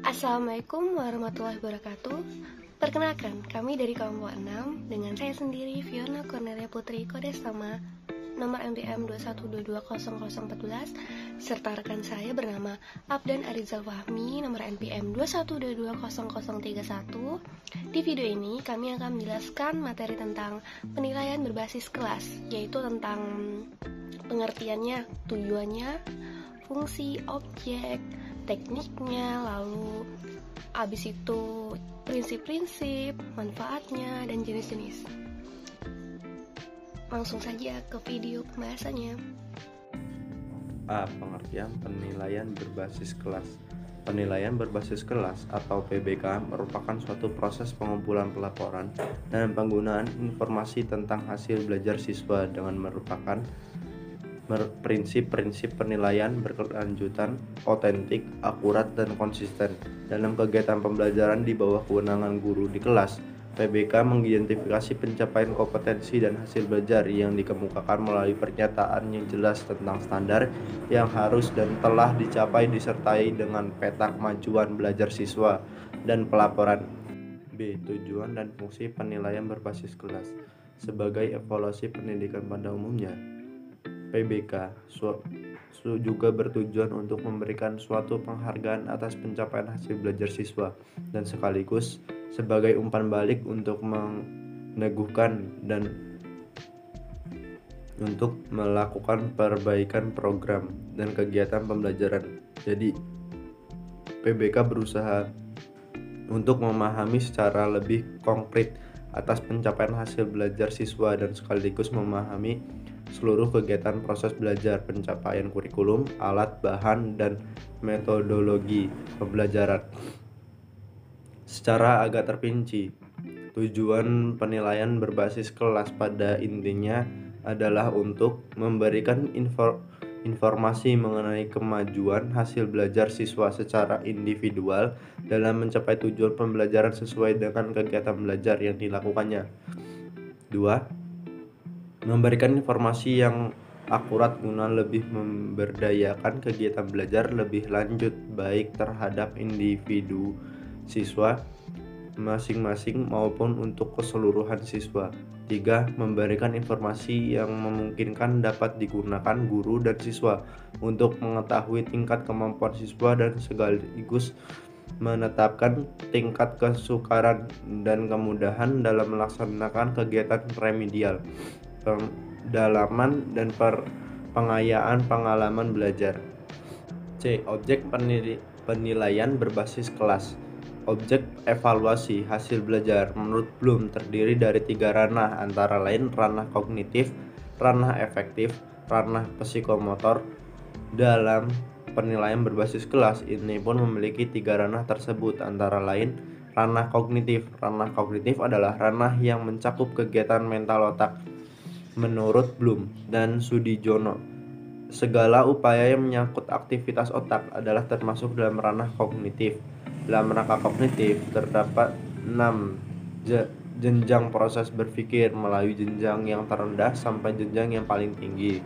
Assalamualaikum warahmatullahi wabarakatuh. Perkenalkan, kami dari kelompok 6 dengan saya sendiri Fiona Cornelia Putri Kodestama, nomor NPM 212200014, serta rekan saya bernama Abdan Arizal Fahmi, nomor NPM 212200031. Di video ini kami akan menjelaskan materi tentang penilaian berbasis kelas, yaitu tentang pengertiannya, tujuannya, fungsi, objek, tekniknya, lalu abis itu prinsip-prinsip, manfaatnya, dan jenis-jenis. Langsung saja ke video pembahasannya. A. Pengertian penilaian berbasis kelas. Penilaian berbasis kelas atau PBK merupakan suatu proses pengumpulan pelaporan dan penggunaan informasi tentang hasil belajar siswa dengan merupakan prinsip-prinsip penilaian berkelanjutan, otentik, akurat, dan konsisten dalam kegiatan pembelajaran di bawah kewenangan guru di kelas. PBK mengidentifikasi pencapaian kompetensi dan hasil belajar yang dikemukakan melalui pernyataan yang jelas tentang standar yang harus dan telah dicapai disertai dengan peta kemajuan belajar siswa dan pelaporan. B. Tujuan dan fungsi penilaian berbasis kelas. Sebagai evaluasi pendidikan pada umumnya, PBK juga bertujuan untuk memberikan suatu penghargaan atas pencapaian hasil belajar siswa dan sekaligus sebagai umpan balik untuk meneguhkan dan untuk melakukan perbaikan program dan kegiatan pembelajaran. Jadi, PBK berusaha untuk memahami secara lebih konkret atas pencapaian hasil belajar siswa dan sekaligus memahami seluruh kegiatan proses belajar, pencapaian kurikulum, alat, bahan, dan metodologi pembelajaran. Secara agak terperinci, tujuan penilaian berbasis kelas pada intinya adalah untuk memberikan informasi mengenai kemajuan hasil belajar siswa secara individual dalam mencapai tujuan pembelajaran sesuai dengan kegiatan belajar yang dilakukannya. 2. Memberikan informasi yang akurat guna lebih memberdayakan kegiatan belajar lebih lanjut baik terhadap individu siswa masing-masing maupun untuk keseluruhan siswa. 3. Memberikan informasi yang memungkinkan dapat digunakan guru dan siswa untuk mengetahui tingkat kemampuan siswa dan sekaligus menetapkan tingkat kesukaran dan kemudahan dalam melaksanakan kegiatan remedial, pendalaman, dan pengayaan pengalaman belajar. C. Objek penilaian berbasis kelas. Objek evaluasi hasil belajar menurut Bloom terdiri dari 3 ranah, antara lain ranah kognitif, ranah efektif, ranah psikomotor. Dalam penilaian berbasis kelas ini pun memiliki 3 ranah tersebut, antara lain ranah kognitif. Ranah kognitif adalah ranah yang mencakup kegiatan mental otak. Menurut Bloom dan Sudijono, segala upaya yang menyangkut aktivitas otak adalah termasuk dalam ranah kognitif. Dalam rangka kognitif terdapat 6 jenjang proses berpikir, melalui jenjang yang terendah sampai jenjang yang paling tinggi.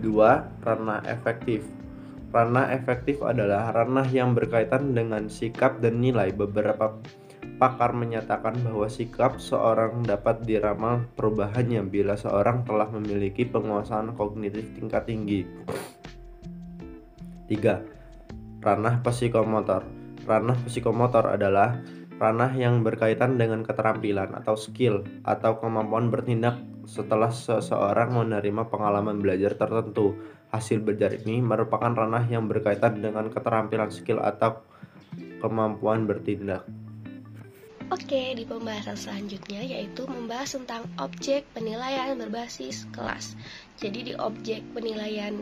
2. Ranah efektif. Ranah efektif adalah ranah yang berkaitan dengan sikap dan nilai. Beberapa pakar menyatakan bahwa sikap seorang dapat diramal perubahannya bila seorang telah memiliki penguasaan kognitif tingkat tinggi. 3. Ranah psikomotor. Ranah psikomotor adalah ranah yang berkaitan dengan keterampilan atau skill atau kemampuan bertindak setelah seseorang menerima pengalaman belajar tertentu. Hasil belajar ini merupakan ranah yang berkaitan dengan keterampilan skill atau kemampuan bertindak. Oke, di pembahasan selanjutnya yaitu membahas tentang objek penilaian berbasis kelas. Jadi di objek penilaian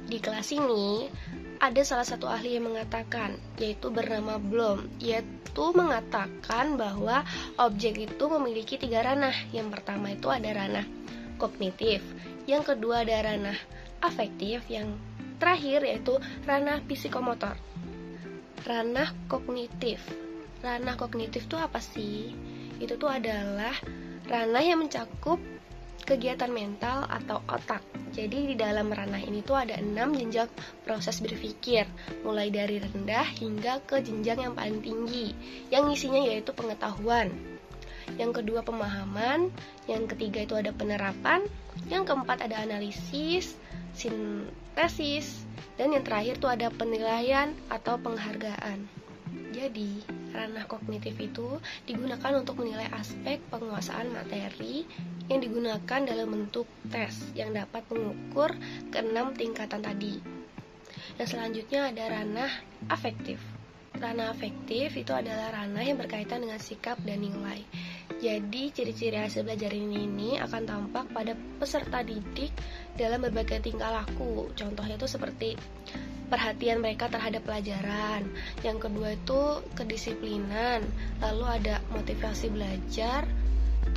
di kelas ini ada salah satu ahli yang mengatakan, yaitu bernama Bloom, yaitu mengatakan bahwa objek itu memiliki 3 ranah. Yang pertama itu ada ranah kognitif, yang kedua ada ranah afektif, yang terakhir yaitu ranah psikomotor. Ranah kognitif. Ranah kognitif itu apa sih? Itu tuh adalah ranah yang mencakup kegiatan mental atau otak. Jadi di dalam ranah ini tuh ada 6 jenjang proses berpikir, mulai dari rendah hingga ke jenjang yang paling tinggi, yang isinya yaitu pengetahuan. Yang kedua pemahaman, yang ketiga itu ada penerapan, yang keempat ada analisis, sintesis, dan yang terakhir tuh ada penilaian atau penghargaan. Jadi, ranah kognitif itu digunakan untuk menilai aspek penguasaan materi yang digunakan dalam bentuk tes yang dapat mengukur ke-6 tingkatan tadi. Yang selanjutnya ada ranah afektif. Ranah afektif itu adalah ranah yang berkaitan dengan sikap dan nilai. Jadi, ciri-ciri hasil belajar ini akan tampak pada peserta didik dalam berbagai tingkah laku. Contohnya itu seperti perhatian mereka terhadap pelajaran. Yang kedua itu kedisiplinan, lalu ada motivasi belajar,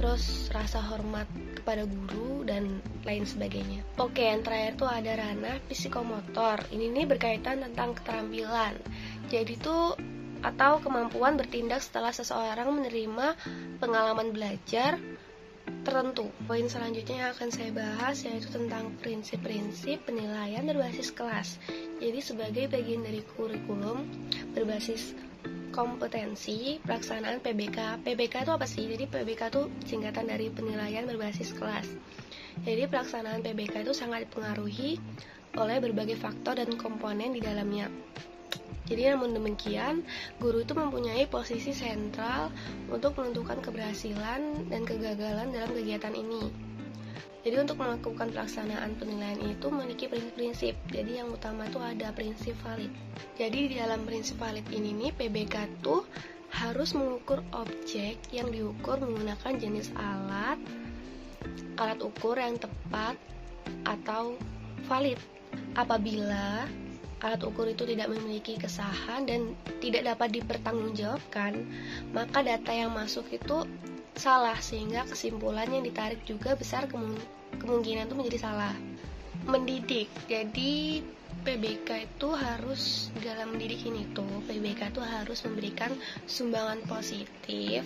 terus rasa hormat kepada guru, dan lain sebagainya. Oke, yang terakhir tuh ada ranah psikomotor. Ini nih berkaitan tentang keterampilan. Jadi tuh atau kemampuan bertindak setelah seseorang menerima pengalaman belajar tertentu. Poin selanjutnya yang akan saya bahas yaitu tentang prinsip-prinsip penilaian berbasis kelas. Jadi sebagai bagian dari kurikulum berbasis kompetensi pelaksanaan PBK. PBK itu apa sih? Jadi PBK itu singkatan dari penilaian berbasis kelas. Jadi pelaksanaan PBK itu sangat dipengaruhi oleh berbagai faktor dan komponen di dalamnya. Jadi namun demikian, guru itu mempunyai posisi sentral untuk menentukan keberhasilan dan kegagalan dalam kegiatan ini. Jadi untuk melakukan pelaksanaan penilaian itu memiliki prinsip-prinsip. Jadi yang utama itu ada prinsip valid. Jadi di dalam prinsip valid ini nih, PBK tuh harus mengukur objek yang diukur menggunakan jenis alat ukur yang tepat atau valid. Apabila alat ukur itu tidak memiliki kesahan dan tidak dapat dipertanggungjawabkan, maka data yang masuk itu salah, sehingga kesimpulan yang ditarik juga besar kemungkinan itu menjadi salah. Mendidik, jadi PBK itu harus, dalam mendidik ini tuh PBK itu harus memberikan sumbangan positif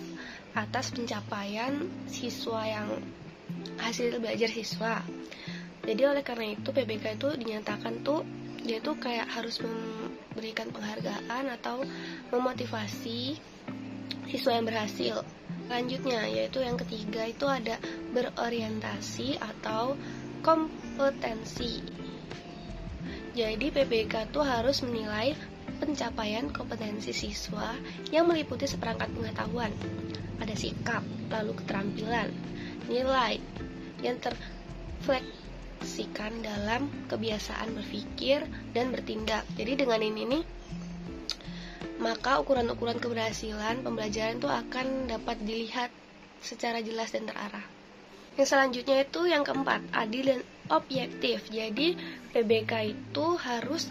atas pencapaian siswa yang hasil belajar siswa. Jadi oleh karena itu PBK itu dinyatakan tuh dia tuh kayak harus memberikan penghargaan atau memotivasi siswa yang berhasil. Selanjutnya yaitu yang ketiga itu ada berorientasi atau kompetensi. Jadi PBK tuh harus menilai pencapaian kompetensi siswa yang meliputi seperangkat pengetahuan, ada sikap, lalu keterampilan, nilai yang terfleksikan dalam kebiasaan berpikir dan bertindak. Jadi dengan ini nih, maka ukuran-ukuran keberhasilan pembelajaran itu akan dapat dilihat secara jelas dan terarah. Yang selanjutnya itu yang keempat, adil dan objektif. Jadi PBK itu harus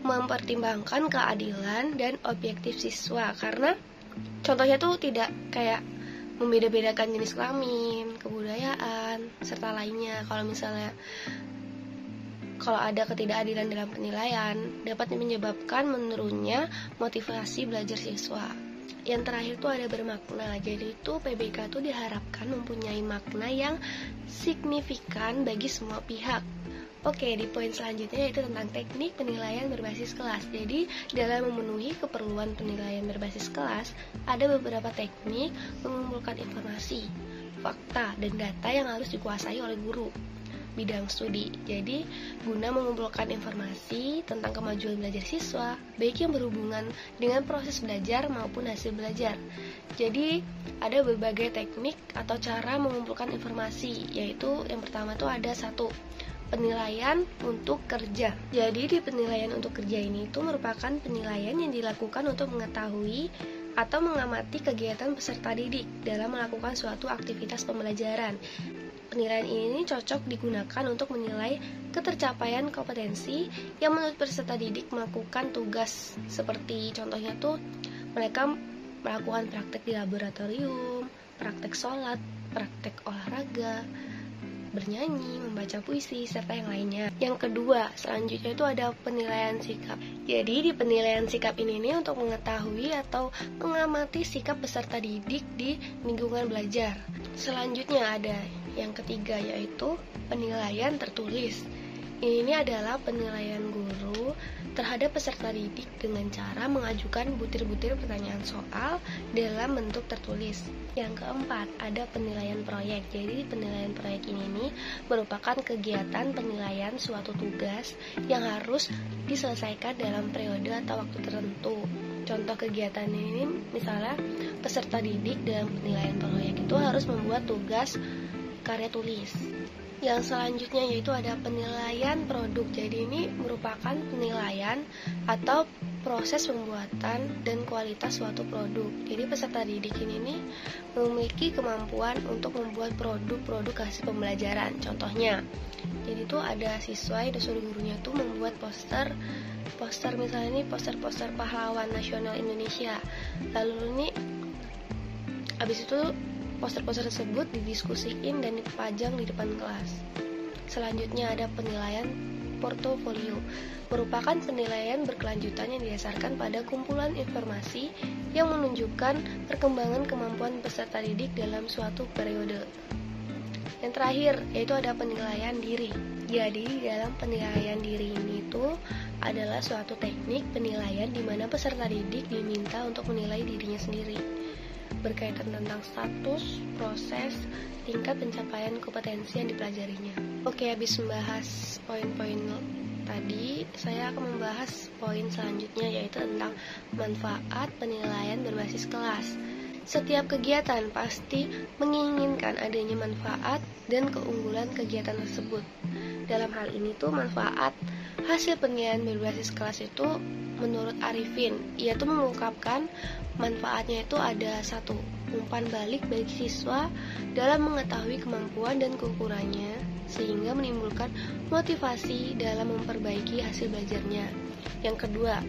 mempertimbangkan keadilan dan objektif siswa, karena contohnya tuh tidak kayak membeda-bedakan jenis kelamin, kebudayaan, serta lainnya. Kalau ada ketidakadilan dalam penilaian, dapat menyebabkan menurunnya motivasi belajar siswa. Yang terakhir itu ada bermakna. Jadi itu PBK itu diharapkan mempunyai makna yang signifikan bagi semua pihak. Oke, di poin selanjutnya yaitu tentang teknik penilaian berbasis kelas. Jadi dalam memenuhi keperluan penilaian berbasis kelas, ada beberapa teknik mengumpulkan informasi, fakta, dan data yang harus dikuasai oleh guru bidang studi. Jadi guna mengumpulkan informasi tentang kemajuan belajar siswa, baik yang berhubungan dengan proses belajar maupun hasil belajar. Jadi ada berbagai teknik atau cara mengumpulkan informasi, yaitu yang pertama itu ada satu, penilaian untuk kerja. Jadi di penilaian untuk kerja ini itu merupakan penilaian yang dilakukan untuk mengetahui atau mengamati kegiatan peserta didik dalam melakukan suatu aktivitas pembelajaran. Penilaian ini cocok digunakan untuk menilai ketercapaian kompetensi yang menurut peserta didik melakukan tugas, seperti contohnya tuh mereka melakukan praktek di laboratorium, praktek sholat, praktek olahraga, bernyanyi, membaca puisi, serta yang lainnya. Yang kedua, selanjutnya itu ada penilaian sikap. Jadi di penilaian sikap ini nih untuk mengetahui atau mengamati sikap peserta didik di lingkungan belajar. Selanjutnya ada yang ketiga yaitu penilaian tertulis. Ini adalah penilaian guru terhadap peserta didik dengan cara mengajukan butir-butir pertanyaan soal dalam bentuk tertulis. Yang keempat, ada penilaian proyek. Jadi penilaian proyek ini merupakan kegiatan penilaian suatu tugas yang harus diselesaikan dalam periode atau waktu tertentu. Contoh kegiatan ini misalnya peserta didik dalam penilaian proyek itu harus membuat tugas karya tulis. Yang selanjutnya yaitu ada penilaian produk. Jadi ini merupakan penilaian atau proses pembuatan dan kualitas suatu produk. Jadi peserta didik ini memiliki kemampuan untuk membuat produk-produk hasil pembelajaran. Contohnya, jadi itu ada siswa yang disuruh gurunya tuh membuat poster misalnya ini poster pahlawan nasional Indonesia. Lalu ini habis itu poster-poster tersebut didiskusiin dan dipajang di depan kelas. Selanjutnya ada penilaian portofolio, merupakan penilaian berkelanjutan yang didasarkan pada kumpulan informasi yang menunjukkan perkembangan kemampuan peserta didik dalam suatu periode. Yang terakhir yaitu ada penilaian diri. Jadi dalam penilaian diri ini itu adalah suatu teknik penilaian di mana peserta didik diminta untuk menilai dirinya sendiri, berkaitan tentang status, proses, tingkat pencapaian kompetensi yang dipelajarinya. Oke, habis membahas poin-poin tadi, saya akan membahas poin selanjutnya yaitu tentang manfaat penilaian berbasis kelas. Setiap kegiatan pasti menginginkan adanya manfaat dan keunggulan kegiatan tersebut. Dalam hal ini tuh manfaat hasil penilaian berbasis kelas itu menurut Arifin, ia tuh mengungkapkan manfaatnya itu ada satu, umpan balik bagi siswa dalam mengetahui kemampuan dan kekurangannya sehingga menimbulkan motivasi dalam memperbaiki hasil belajarnya. Yang kedua,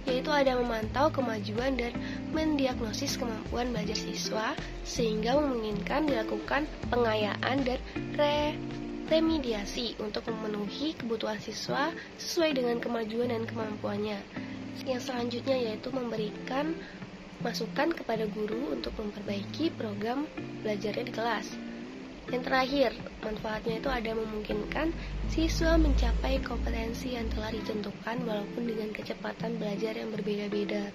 yaitu ada memantau kemajuan dan mendiagnosis kemampuan belajar siswa sehingga memungkinkan dilakukan pengayaan dan remediasi untuk memenuhi kebutuhan siswa sesuai dengan kemajuan dan kemampuannya. Yang selanjutnya yaitu memberikan masukan kepada guru untuk memperbaiki program belajarnya di kelas. Yang terakhir, manfaatnya itu ada memungkinkan siswa mencapai kompetensi yang telah ditentukan walaupun dengan kecepatan belajar yang berbeda-beda.